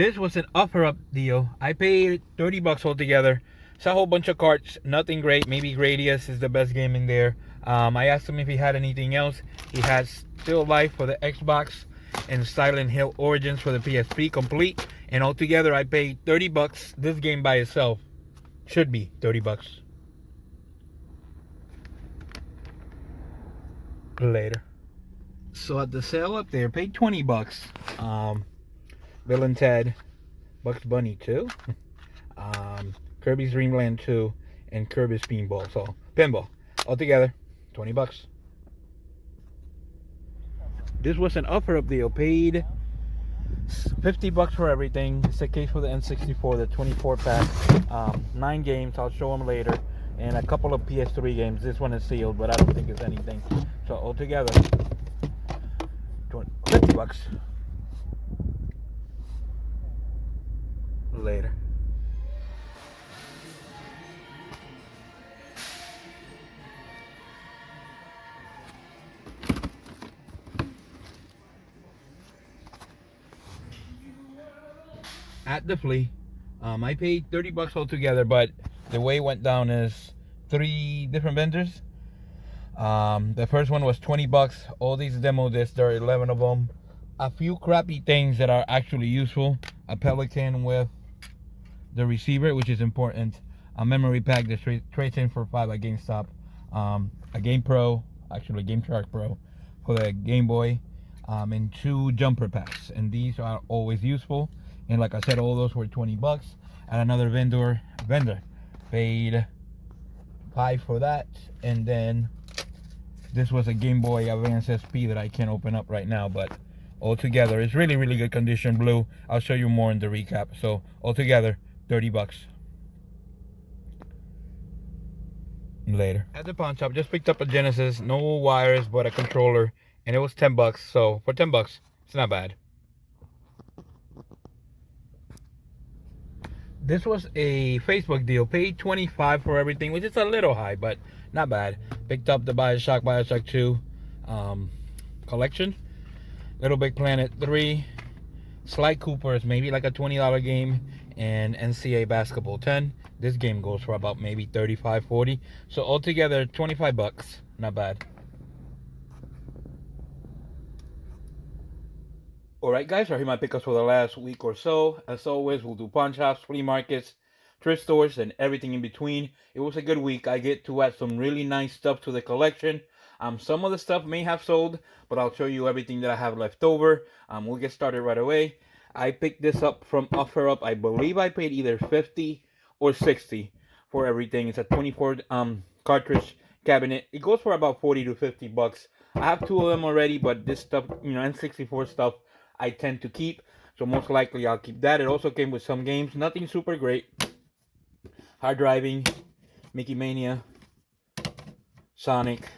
This was an offer up deal. I paid 30 bucks altogether. It's a whole bunch of cards, nothing great. Maybe Gradius is the best game in there. I asked him if he had anything else. He has Still Life for the Xbox and Silent Hill Origins for the PSP complete. And altogether I paid 30 bucks. This game by itself should be 30 bucks. Later. So at the sale up there, paid 20 bucks. Bill and Ted, Bugs Bunny 2, Kirby's Dream Land 2, and Kirby's Pinball. So, Pinball. Altogether, 20 bucks. This was an offer up deal. Paid 50 bucks for everything. It's a case for the N64, the 24 pack. 9 games, I'll show them later. And a couple of PS3 games. This one is sealed, but I don't think it's anything. So, altogether, 50 bucks. Later. At the flea, I paid 30 bucks altogether, but the way it went down is 3 different vendors. The first one was 20 bucks. All these demo discs, there are 11 of them. A few crappy things that are actually useful. A Pelican with the receiver, which is important. A memory pack that's trades in for $5 at GameStop. A Game Pro, actually a Game Shark Pro for the Game Boy. And 2 jumper packs. And these are always useful. And like I said, all those were 20 bucks. And another vendor paid 5 for that. And then this was a Game Boy Advance SP that I can't open up right now, but altogether it's really, really good condition, blue. I'll show you more in the recap. So altogether, 30 bucks. Later. At the pawn shop, just picked up a Genesis, no wires but a controller, and it was 10 bucks. So for 10 bucks, it's not bad. This was a Facebook deal. Paid 25 for everything, which is a little high, but not bad. Picked up the Bioshock 2 collection. Little Big Planet 3. Sly Cooper is maybe like a $20 game. And NCAA Basketball 10. This game goes for about maybe 35, 40. So altogether, 25 bucks. Not bad. Alright guys, so here are my pickups for the last week or so. As always, we'll do pawn shops, flea markets, thrift stores, and everything in between. It was a good week. I get to add some really nice stuff to the collection. Some of the stuff may have sold, but I'll show you everything that I have left over. We'll get started right away. I picked this up from OfferUp. I believe I paid either 50 or 60 for everything. It's a 24 cartridge cabinet. It goes for about 40 to 50 bucks. I have 2 of them already, but this stuff, N64 stuff, I tend to keep, so most likely I'll keep that. It also came with some games, nothing super great. Hard Driving, Mickey Mania, Sonic,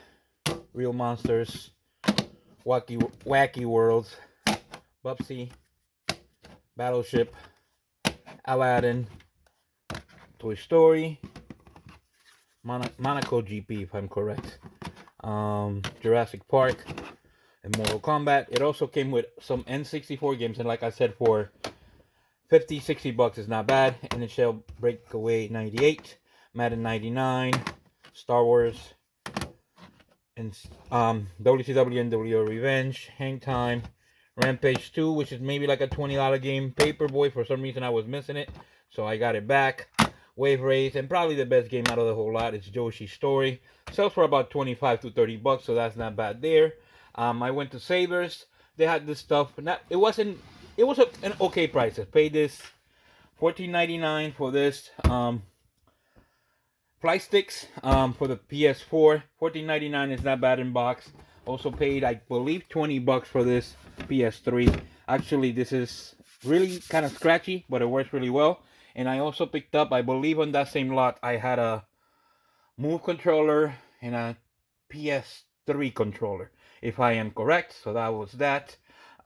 Real Monsters, Wacky Worlds, Bubsy, Battleship, Aladdin, Toy Story, Monaco GP if I'm correct, Jurassic Park, and Mortal Kombat. It also came with some N64 games, and like I said, for 50, 60 bucks is not bad. NHL Breakaway 98, Madden 99, Star Wars, and WCW NWO Revenge, Hang Time, Rampage 2, which is maybe like a $20 game. Paperboy, for some reason I was missing it, so I got it back. Wave Race, and probably the best game out of the whole lot is Yoshi's Story. Sells for about 25 to 30 bucks, so that's not bad there. I went to Savers. They had this stuff. It was an okay price. I paid this $14.99 for this fly sticks for the PS4. $14.99 is not bad in box. Also paid, I believe, 20 bucks for this PS3. Actually, this is really kind of scratchy, but it works really well. And I also picked up, I believe on that same lot, I had a Move controller and a PS3 controller, if I am correct. So that was that.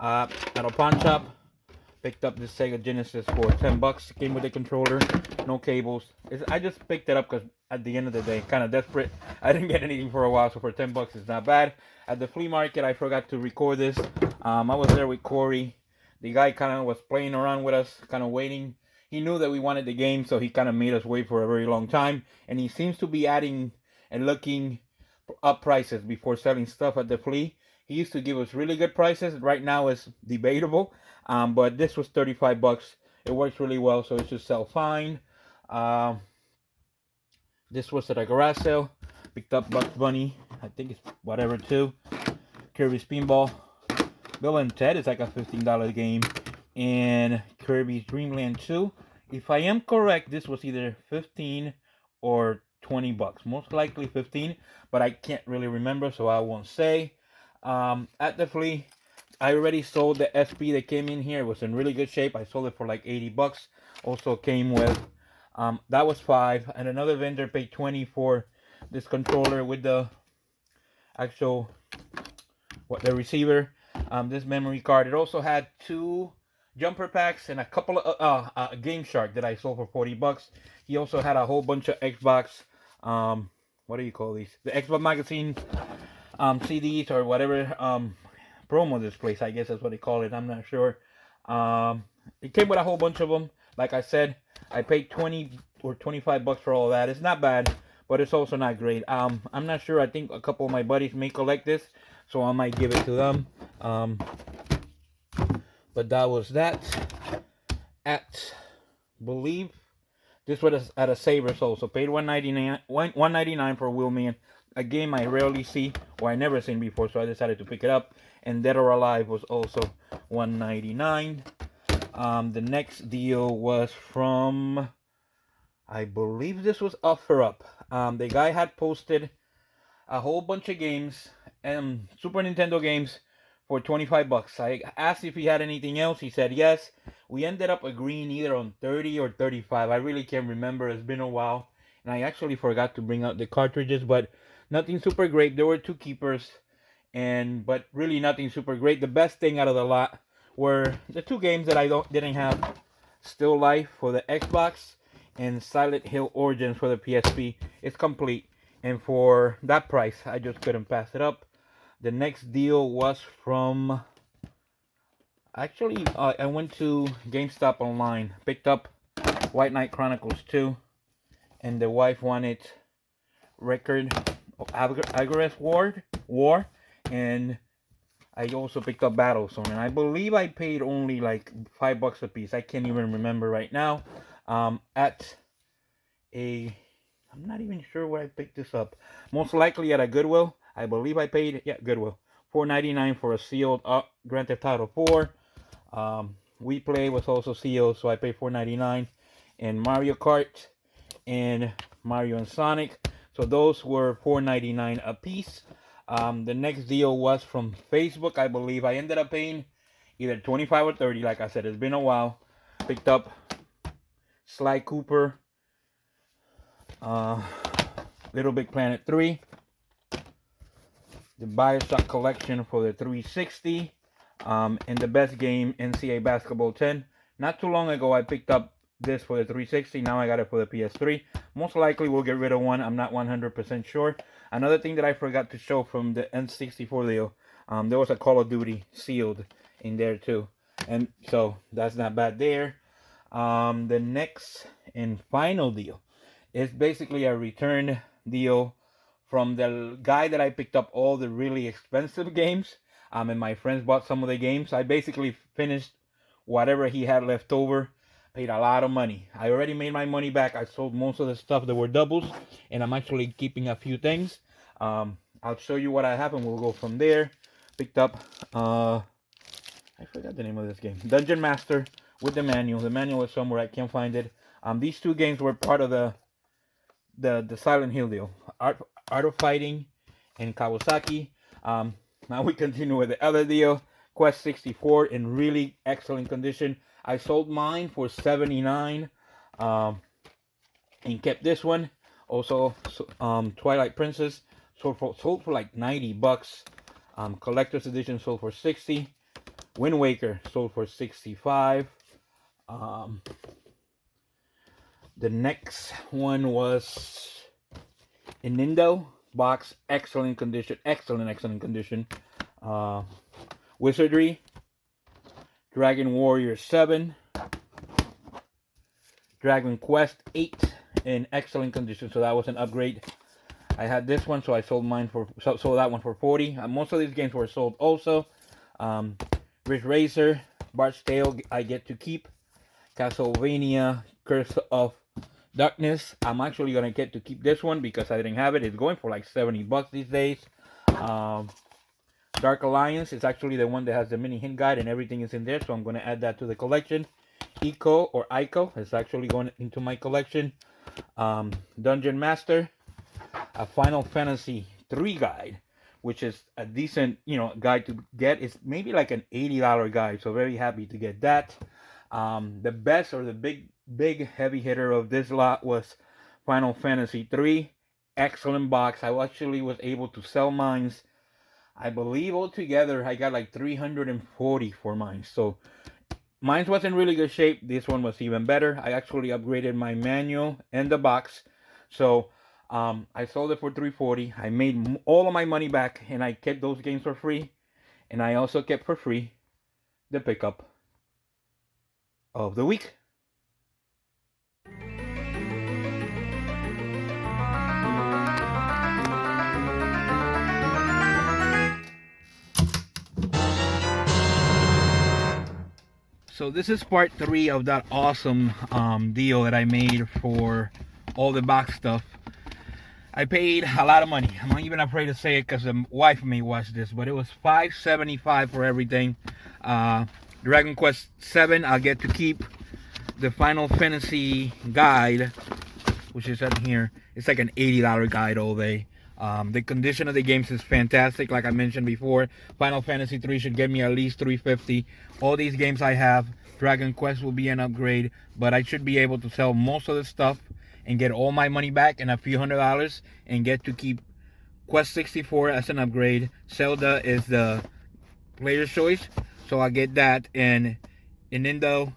At a pawn shop, picked up this Sega Genesis for 10 bucks. Came with a controller, no cables. I just picked it up because at the end of the day, kind of desperate. I didn't get anything for a while, so for 10 bucks, it's not bad. At the flea market, I forgot to record this. I was there with Corey. The guy kind of was playing around with us, kind of waiting. He knew that we wanted the game, so he kind of made us wait for a very long time. And he seems to be adding and looking up prices before selling stuff at the flea. He used to give us really good prices. Right now it's debatable, but this was 35 bucks. It works really well, so it should sell fine. Um, this was at a garage sale. Picked up Bugs Bunny. I think it's whatever too. Kirby's Pinball. Bill and Ted is like a $15 game. And Kirby's Dream Land 2. If I am correct, this was either 15 or 20 bucks. Most likely 15, but I can't really remember, so I won't say. At the flea, I already sold the SP that came in here. It was in really good shape. I sold it for like 80 bucks. Also came with, that was 5. And another vendor paid 20 for this controller with the actual, the receiver. This memory card. It also had 2 jumper packs and a couple of Game Shark that I sold for 40 bucks. He also had a whole bunch of Xbox, what do you call these? The Xbox magazine CDs or whatever, promo displays, I guess that's what they call it. I'm not sure. It came with a whole bunch of them. Like I said, I paid 20 or 25 bucks for all that. It's not bad, but it's also not great. I'm not sure. I think a couple of my buddies may collect this, so I might give it to them. But that was that. At, believe this was at a Savers also. Paid $1.99 for Wheelman, a game I rarely see or I never seen before, so I decided to pick it up. And Dead or Alive was also $1.99. The next deal was from, I believe this was OfferUp. The guy had posted a whole bunch of games and Super Nintendo games for 25 bucks. I asked if he had anything else. He said yes. We ended up agreeing either on 30 or 35. I really can't remember. It's been a while. And I actually forgot to bring out the cartridges, but nothing super great. There were 2 keepers, but really nothing super great. The best thing out of the lot were the 2 games that I didn't have. Still Life for the Xbox and Silent Hill Origins for the PSP. It's complete. And for that price, I just couldn't pass it up. The next deal was from, actually, I went to GameStop online, picked up White Knight Chronicles 2, and the wife wanted Record of Agorist War, and I also picked up Battlezone, and I believe I paid only like $5 a piece. I can't even remember right now. I'm not even sure where I picked this up. Most likely at a Goodwill. I believe I paid, Goodwill, $4.99 for a sealed Grand Theft Auto 4. We Play was also sealed, so I paid $4.99. And Mario Kart and Mario and Sonic. So those were $4.99 a piece. The next deal was from Facebook, I believe. I ended up paying either 25 or 30. Like I said, it's been a while. Picked up Sly Cooper, Little Big Planet 3, the Bioshock collection for the 360, and the best game, NCAA Basketball 10. Not too long ago, I picked up this for the 360. Now I got it for the PS3. Most likely we'll get rid of one. I'm not 100% sure. Another thing that I forgot to show from the N64 deal, there was a Call of Duty sealed in there too. And so that's not bad there. The next and final deal is basically a return deal from the guy that I picked up all the really expensive games. And my friends bought some of the games. I basically finished whatever he had left over. Paid a lot of money. I already made my money back. I sold most of the stuff that were doubles, and I'm actually keeping a few things. I'll show you what I have, and we'll go from there. Picked up, I forgot the name of this game. Dungeon Master with the manual. The manual is somewhere. I can't find it. These 2 games were part of the Silent Hill deal. Art of Fighting and Kawasaki. Now we continue with the other deal. Quest 64 in really excellent condition. I sold mine for $79, and kept this one. Also, Twilight Princess sold for like 90 bucks. Collector's edition sold for 60. Wind Waker sold for 65. The next one was Nintendo box, excellent condition, excellent condition. Wizardry, Dragon Warrior 7, Dragon Quest 8 in excellent condition. So that was an upgrade. I had this one, so I sold that one for 40. Most of these games were sold also. Ridge Racer, Bart's Tale, I get to keep. Castlevania, Curse of Darkness, I'm actually gonna get to keep this one because I didn't have it. It's going for like $70 these days. Dark Alliance is actually the one that has the mini hint guide and everything is in there, so I'm gonna add that to the collection. Ico is actually going into my collection. Dungeon Master, a Final Fantasy 3 guide, which is a decent, guide to get. It's maybe like an $80 guide, so very happy to get that. The best or the big heavy hitter of this lot was Final Fantasy 3. Excellent box. I actually was able to sell mines. I believe altogether I got like 340 for mine. So mine was in really good shape. This one was even better. I actually upgraded my manual and the box. So I sold it for 340. I made all of my money back and I kept those games for free. And I also kept for free the pickup of the week. So this is part 3 of that awesome deal that I made for all the box stuff. I paid a lot of money. I'm not even afraid to say it because the wife may watch this, but it was $575 for everything. Dragon Quest 7, I'll get to keep. The Final Fantasy guide, which is in here, it's like an $80 guide all day. The condition of the games is fantastic. Like I mentioned before, Final Fantasy 3 should get me at least $350. All these games I have, Dragon Quest will be an upgrade, but I should be able to sell most of the stuff and get all my money back and a few $100 and get to keep Quest 64 as an upgrade. Zelda is the player's choice, so I'll get that. And Inindo,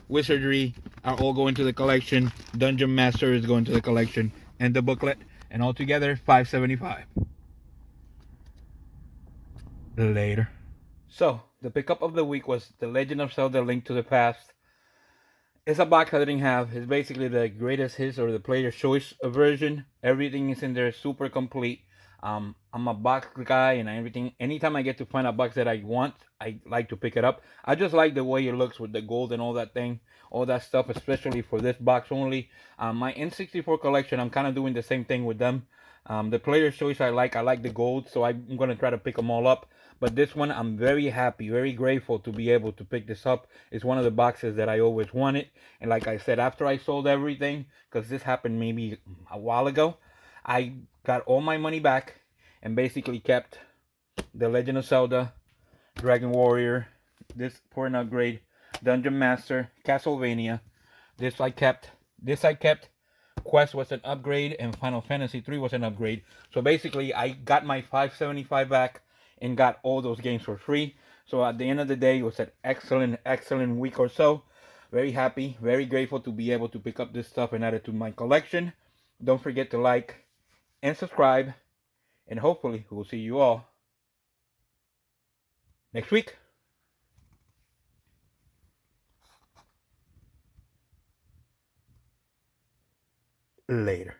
Wizardry are all going to the collection. Dungeon Master is going to the collection, and the booklet, and altogether $575. Later. So the pickup of the week was The Legend of Zelda: Link to the Past. It's a box I didn't have. It's basically the greatest hits or the player's choice version. Everything is in there, super complete. I'm a box guy and everything. Anytime I get to find a box that I want, I like to pick it up. I just like the way it looks with the gold and all that stuff, especially for this box only. My N64 collection, I'm kind of doing the same thing with them. The player's choice I like the gold, so I'm going to try to pick them all up. But this one, I'm very happy, very grateful to be able to pick this up. It's one of the boxes that I always wanted. And like I said, after I sold everything, because this happened maybe a while ago, I got all my money back and basically kept The Legend of Zelda, Dragon Warrior, this for an upgrade, Dungeon Master, Castlevania. This I kept. Quest was an upgrade and Final Fantasy 3 was an upgrade. So basically I got my $575 back and got all those games for free. So at the end of the day, it was an excellent week or so. Very happy, very grateful to be able to pick up this stuff and add it to my collection. Don't forget to like and subscribe, and hopefully we'll see you all next week. Later.